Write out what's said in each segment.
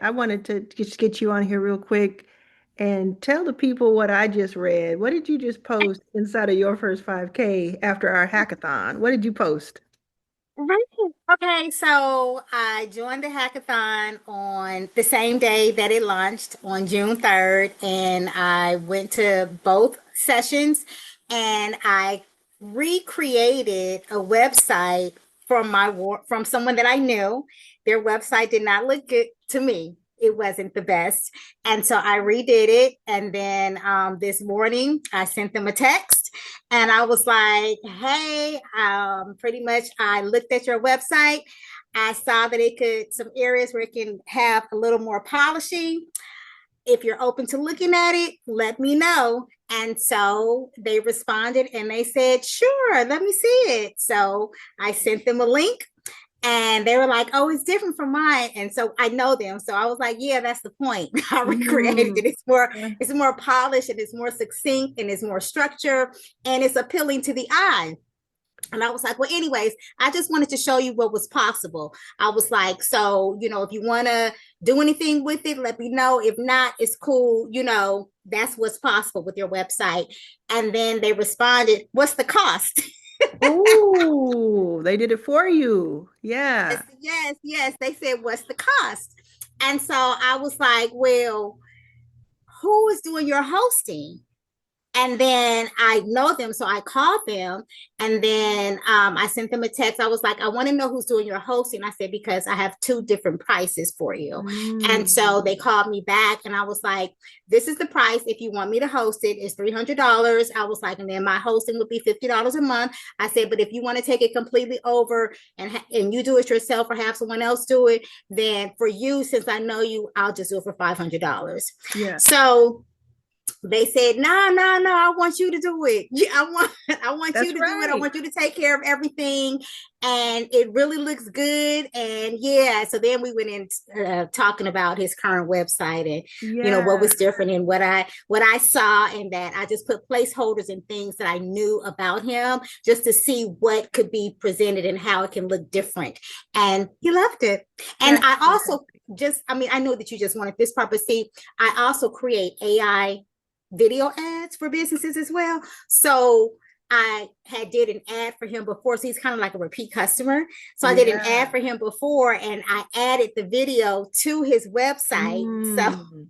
I wanted to just get you on here real quick and tell the people what I just read. What did you just post inside of your first 5K after our hackathon? What did you post? Right. Okay, so I joined the hackathon on the same day that it launched on June 3rd, and I went to both sessions and I recreated a website from someone that I knew. Their website did not look good to me. It wasn't the best. And so I redid it. And then this morning I sent them a text and I was like, hey, pretty much I looked at your website. I saw that it could, some areas where it can have a little more polishing. If you're open to looking at it, let me know. And so they responded and they said, sure, let me see it. So I sent them a link and they were like, oh, it's different from mine. And so I know them. So I was like, yeah, that's the point. I recreated Mm. it. It's more polished and it's more succinct and it's more structure and it's appealing to the eye. And I was like, well, anyways, I just wanted to show you what was possible. I was like, so, if you want to do anything with it, let me know. If not, it's cool. That's what's possible with your website. And then they responded, what's the cost? Oh, they did it for you. Yes, Yeah. yes, yes. They said, what's the cost? And so I was like, well, who is doing your hosting? And then I know them, so I called them, and then I sent them a text. I was like, I want to know who's doing your hosting. I said, because I have two different prices for you. And so Mm. they called me back, and I was like, this is the price. If you want me to host it, it's $300. I was like, and then my hosting would be $50 a month. I said, but if you want to take it completely over and you do it yourself or have someone else do it, then for you, since I know you, I'll just do it for $500. Yeah, So they said, no, no, no, I want you to do it. Yeah, I want you that's to do it. I right. want you to take care of everything. And it really looks good. And yeah, so then we went in talking about his current website and what Yeah. was different and what I saw, and that I just put placeholders and things that I knew about him just to see what could be presented and how it can look different. And he loved it. And That's I also fantastic. I know that you just wanted this part, but see, I also create AI video ads for businesses as well. So I had did an ad for him before. So he's kind of like a repeat customer. So I did an ad Yeah. for him before and I added the video to his website. So Mm.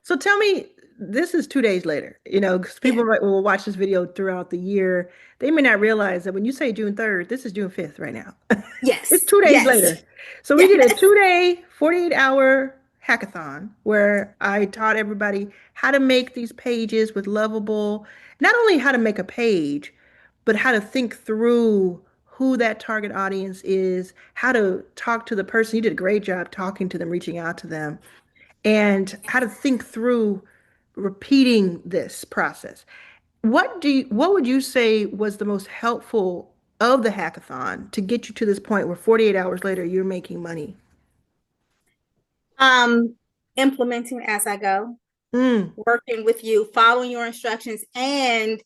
So tell me, this is 2 days later, because yeah. people will watch this video throughout the year. They may not realize that when you say June 3rd, this is June 5th right now. It's Yes. 2 days Yes. later. So we did a Yes. 2 day, 48-hour hackathon where I taught everybody how to make these pages with lovable, not only how to make a page, but how to think through who that target audience is, how to talk to the person. You did a great job talking to them, reaching out to them, and how to think through repeating this process. What would you say was the most helpful of the hackathon to get you to this point where 48 hours later you're making money? Um Implementing as I go, Mm, working with you, following your instructions, and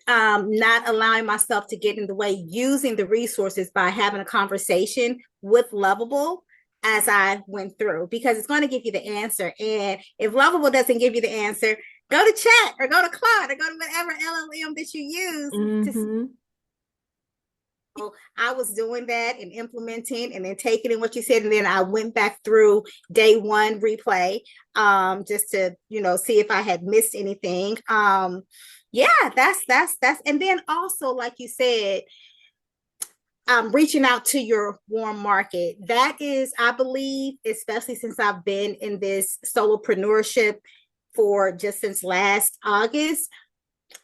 not allowing myself to get in the way, using the resources by having a conversation with Lovable as I went through, because it's going to give you the answer. And if Lovable doesn't give you the answer, go to chat or go to Claude or go to whatever LLM that you use to. hmm. So I was doing that and implementing and then taking in what you said. And then I went back through day one replay, just to, see if I had missed anything. Yeah, that's, and then also, like you said, reaching out to your warm market. That is, I believe, especially since I've been in this solopreneurship for just since last August,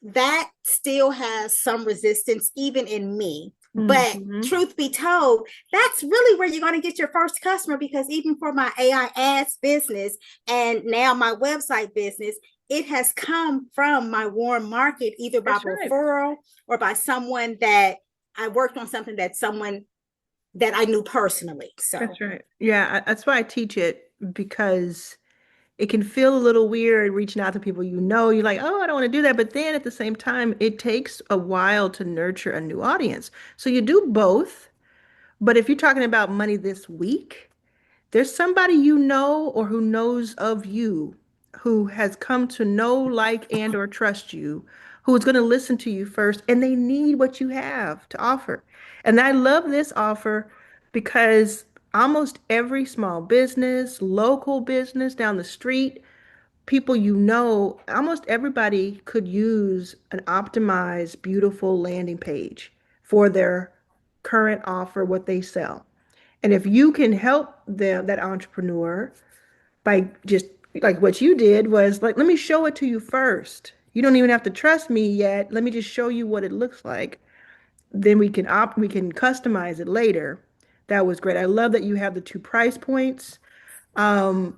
that still has some resistance even in me. But Hmm. truth be told, that's really where you're going to get your first customer, because even for my AI ads business and now my website business, it has come from my warm market, either by That's right. referral or by someone that I worked on something that someone that I knew personally. That's So right. Yeah, that's why I teach it, because it can feel a little weird reaching out to people you're like, oh, I don't want to do that. But then at the same time, it takes a while to nurture a new audience. So you do both. But if you're talking about money this week, there's somebody you know or who knows of you who has come to know, like, and or trust you, who is going to listen to you first, and they need what you have to offer. And I love this offer because almost every small business, local business down the street, people you know, almost everybody could use an optimized, beautiful landing page for their current offer, what they sell. And if you can help them, that entrepreneur, by just like what you did was like, let me show it to you first. You don't even have to trust me yet. Let me just show you what it looks like. Then we can customize it later. That was great. I love that you have the two price points. Um,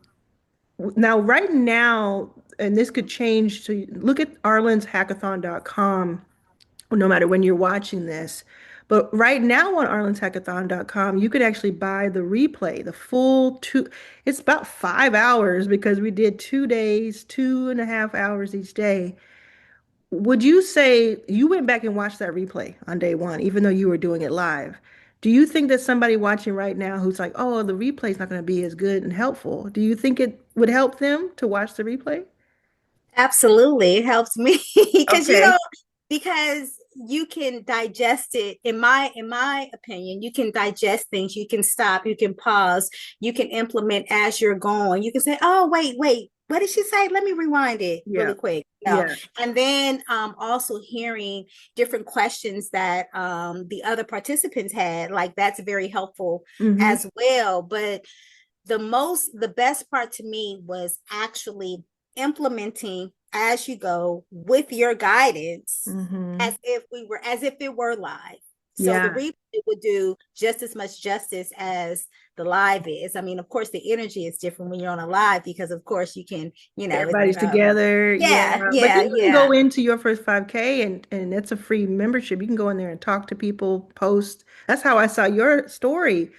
Now, right now, and this could change, so look at arlenshackathon.com no matter when you're watching this. But right now on arlenshackathon.com, you could actually buy the replay, the full two, it's about 5 hours because we did 2 days, 2.5 hours each day. Would you say you went back and watched that replay on day one, even though you were doing it live? Do you think that somebody watching right now who's like, oh, the replay's not going to be as good and helpful, do you think it would help them to watch the replay? Absolutely. It helps me because you Okay. don't because you can digest it. In my opinion, you can digest things, you can stop, you can pause, you can implement as you're going. You can say, "Oh, wait. What did she say? Let me rewind it Yeah. really quick." Yeah. And then also hearing different questions that the other participants had, like that's very helpful Mm-hmm. as well. But the best part to me was actually implementing as you go with your guidance Mm-hmm. as if it were live. So the Yeah. replay would do just as much justice as the live is. I mean, of course the energy is different when you're on a live because of course you can, Everybody's together. Yeah. But you can yeah. go into your first 5K and it's a free membership. You can go in there and talk to people, post. That's how I saw your story.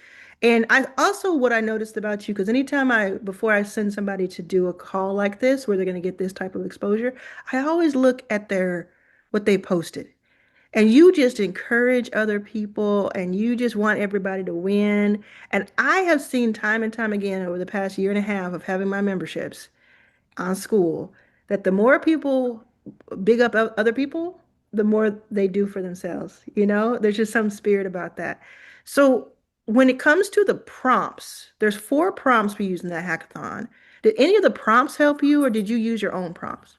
And I also what I noticed about you, because anytime before I send somebody to do a call like this where they're going to get this type of exposure, I always look at what they posted. And you just encourage other people and you just want everybody to win. And I have seen time and time again over the past year and a half of having my memberships on school that the more people big up other people, the more they do for themselves. There's just some spirit about that. So when it comes to the prompts, there's 4 prompts we use in that hackathon. Did any of the prompts help you, or did you use your own prompts?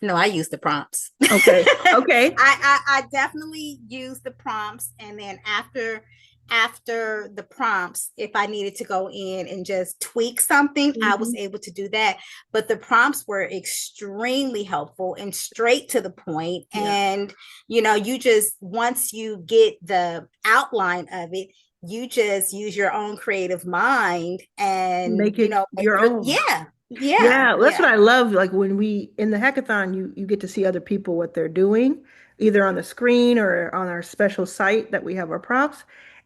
No, I use the prompts. Okay. Okay. I definitely use the prompts, and then after the prompts, if I needed to go in and just tweak something, I was Hmm. able to do that. But the prompts were extremely helpful and straight to the point. Yeah. And you just once you get the outline of it, you just use your own creative mind and Make it make your your own. yeah, Yeah, that's what yeah. I love. Like when we in the hackathon, you get to see other people what they're doing, either on the screen or on our special site that we have our prompts.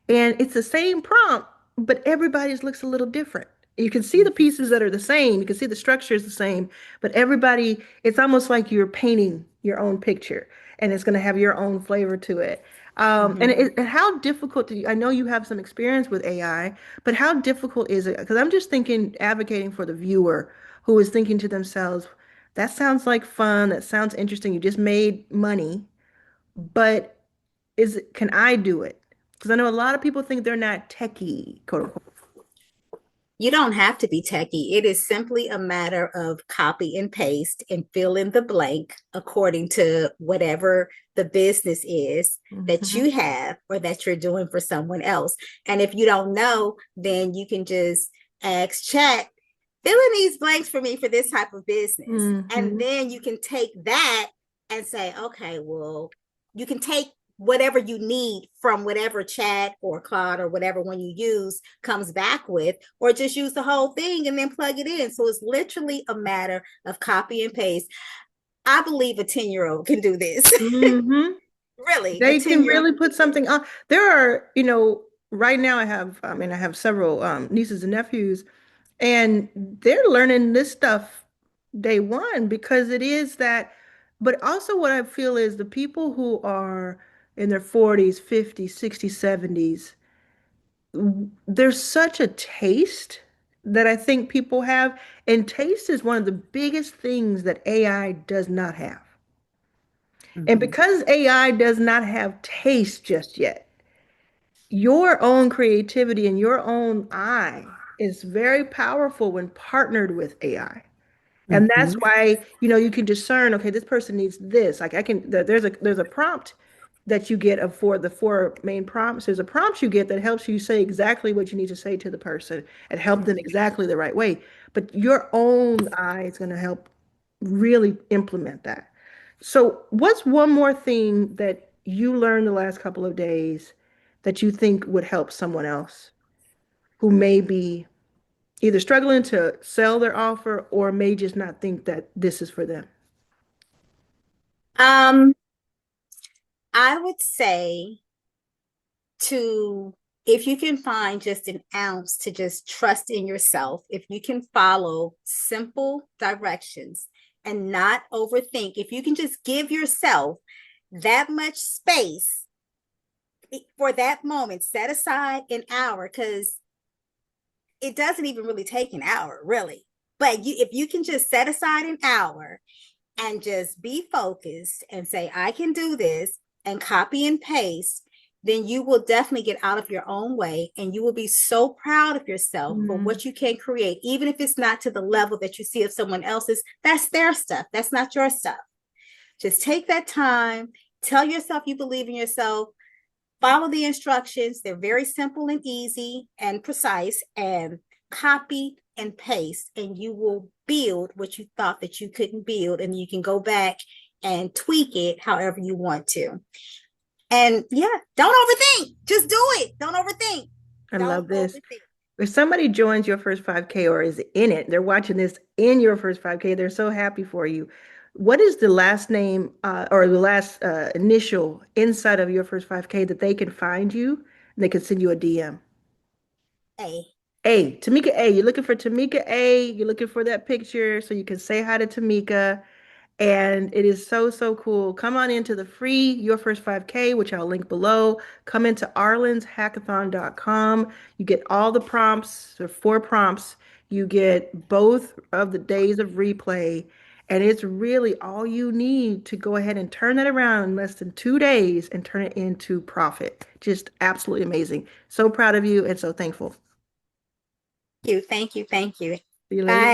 And it's the same prompt, but everybody's looks a little different. You can see the pieces that are the same, you can see the structure is the same, but it's almost like you're painting your own picture and it's going to have your own flavor to it. Mhm. And how difficult I know you have some experience with AI, but how difficult is it? Because I'm just thinking, advocating for the viewer who is thinking to themselves, that sounds like fun, that sounds interesting. You just made money, but can I do it? Because I know a lot of people think they're not techie, quote unquote. You don't have to be techie. It is simply a matter of copy and paste and fill in the blank according to whatever the business is that Mhm. you have or that you're doing for someone else. And if you don't know, then you can just ask chat, fill in these blanks for me for this type of business. And Hmm. then you can take that and say, okay, well, you can take whatever you need from whatever chat or Claude or whatever one you use comes back with, or just use the whole thing and then plug it in. So it's literally a matter of copy and paste. I believe a 10-year-old can do this. Hmm. Really, a They can 10-year-old really can put do this. something on. There are, right now I have several nieces and nephews, and they're learning this stuff day one because it is that. But also, what I feel is the people who are in their 40s, 50s, 60s, 70s, there's such a taste that I think people have. And taste is one of the biggest things that AI does not have. And Mhm. because AI does not have taste just yet, your own creativity and your own eye is very powerful when partnered with AI. And that's Mhm. why, you can discern, okay, this person needs this. Like there's a prompt that you get for the four main prompts. There's a prompt you get that helps you say exactly what you need to say to the person and help them exactly the right way. But your own eye is going to help really implement that. So, what's one more thing that you learned the last couple of days that you think would help someone else who may be either struggling to sell their offer or may just not think that this is for them? Um, I would say to if you can find just an ounce to just trust in yourself, if you can follow simple directions and not overthink, if you can just give yourself that much space for that moment, set aside an hour because it doesn't even really take an hour, really. But if you can just set aside an hour and just be focused and say, I can do this and copy and paste, then you will definitely get out of your own way and you will be so proud of yourself for Mm, what you can create, even if it's not to the level that you see of someone else's. That's their stuff, that's not your stuff. Just take that time, tell yourself you believe in yourself, follow the instructions. They're very simple and easy and precise, and copy and paste, and you will build what you thought that you couldn't build. And you can go back and tweak it however you want to. And yeah, don't overthink. Just do it. Don't overthink. I Don't love this. overthink. If somebody joins your first 5K or is in it, they're watching this in your first 5K, they're so happy for you. What is the last name or the last initial inside of your first 5K that they can find you and they can send you a DM? Hey, A, Tamika A. You're looking for Tamika A. You're looking for that picture so you can say hi to Tamika. And it is so, so cool. Come on into the free Your First 5K, which I'll link below. Come into arlanshackathon.com. You get all the prompts, there are four prompts. You get both of the days of replay. And it's really all you need to go ahead and turn that around in less than 2 days and turn it into profit. Just absolutely amazing. So proud of you and so thankful. thank you. Thank you. Thank you. See you later. Bye.